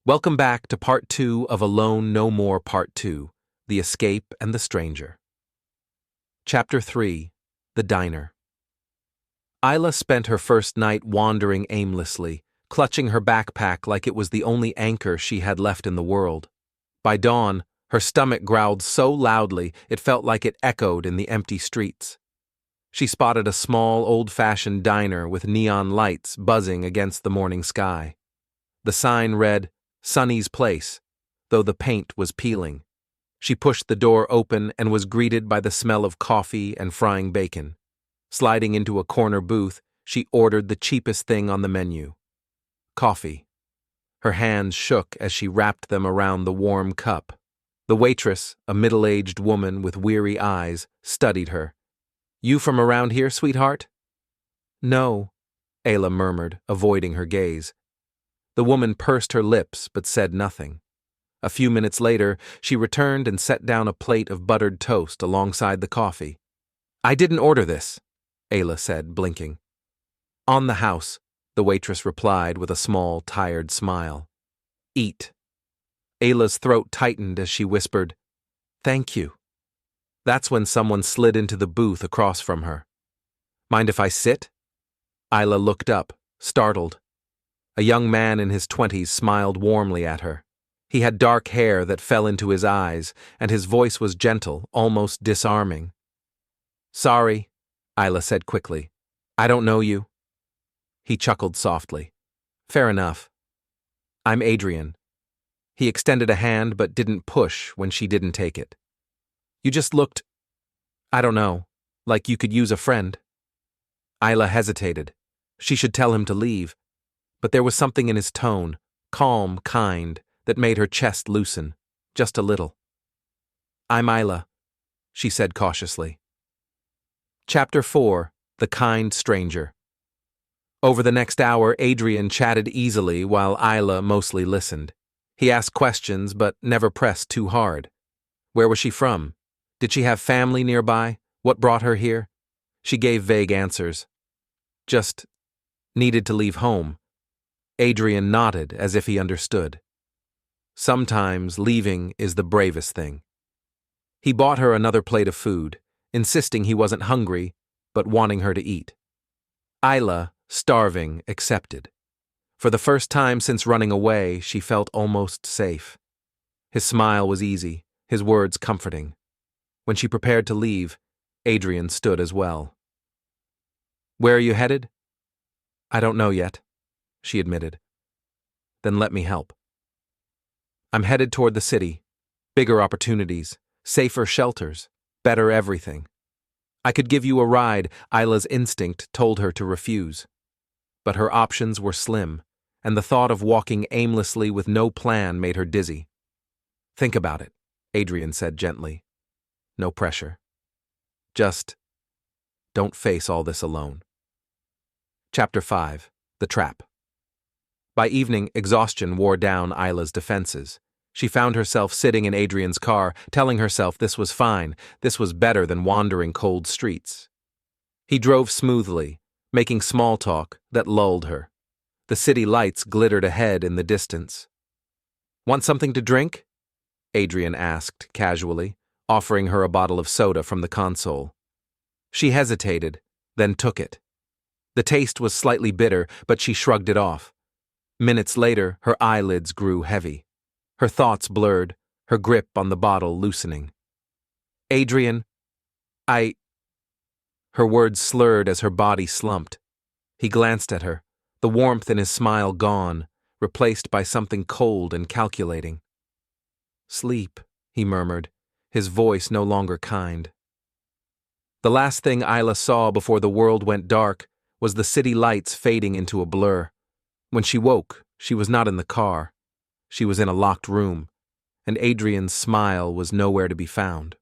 Welcome back to Part 2 of Alone No More Part 2, The Escape and the Stranger. Chapter 3, The Diner. Isla spent her first night wandering aimlessly, clutching her backpack like it was the only anchor she had left in the world. By dawn, her stomach growled so loudly it felt like it echoed in the empty streets. She spotted a small, old-fashioned diner with neon lights buzzing against the morning sky. The sign read, Sonny's Place, though the paint was peeling. She pushed the door open and was greeted by the smell of coffee and frying bacon. Sliding into a corner booth, she ordered the cheapest thing on the menu. Coffee. Her hands shook as she wrapped them around the warm cup. The waitress, a middle-aged woman with weary eyes, studied her. "You from around here, sweetheart?" "No," Ayla murmured, avoiding her gaze. The woman pursed her lips but said nothing. A few minutes later, she returned and set down a plate of buttered toast alongside the coffee. "I didn't order this," Ayla said, blinking. "On the house," the waitress replied with a small, tired smile. "Eat." Ayla's throat tightened as she whispered, "Thank you." That's when someone slid into the booth across from her. "Mind if I sit?" Ayla looked up, startled. A young man in his 20s smiled warmly at her. He had dark hair that fell into his eyes, and his voice was gentle, almost disarming. "Sorry," Ayla said quickly. "I don't know you." He chuckled softly. "Fair enough. I'm Adrian." He extended a hand but didn't push when she didn't take it. "You just looked, I don't know, like you could use a friend." Ayla hesitated. She should tell him to leave. But there was something in his tone, calm, kind, that made her chest loosen, just a little. "I'm Ayla," she said cautiously. Chapter 4, The Kind Stranger. Over the next hour, Adrian chatted easily while Ayla mostly listened. He asked questions but never pressed too hard. Where was she from? Did she have family nearby? What brought her here? She gave vague answers. Just needed to leave home. Adrian nodded as if he understood. Sometimes leaving is the bravest thing. He bought her another plate of food, insisting he wasn't hungry, but wanting her to eat. Ayla, starving, accepted. For the first time since running away, she felt almost safe. His smile was easy, his words comforting. When she prepared to leave, Adrian stood as well. "Where are you headed?" "I don't know yet," she admitted. "Then let me help." "I'm headed toward the city. Bigger opportunities, safer shelters, better everything. I could give you a ride," Ayla's instinct told her to refuse. But her options were slim, and the thought of walking aimlessly with no plan made her dizzy. "Think about it," Adrian said gently. "No pressure. Just don't face all this alone." Chapter 5, The Trap. By evening, exhaustion wore down Ayla's defenses. She found herself sitting in Adrian's car, telling herself this was fine, this was better than wandering cold streets. He drove smoothly, making small talk that lulled her. The city lights glittered ahead in the distance. "Want something to drink?" Adrian asked casually, offering her a bottle of soda from the console. She hesitated, then took it. The taste was slightly bitter, but she shrugged it off. Minutes later, her eyelids grew heavy. Her thoughts blurred, her grip on the bottle loosening. "Adrian, Her words slurred as her body slumped. He glanced at her, the warmth in his smile gone, replaced by something cold and calculating. "Sleep," he murmured, his voice no longer kind. The last thing Ayla saw before the world went dark was the city lights fading into a blur. When she woke, she was not in the car. She was in a locked room, and Adrian's smile was nowhere to be found.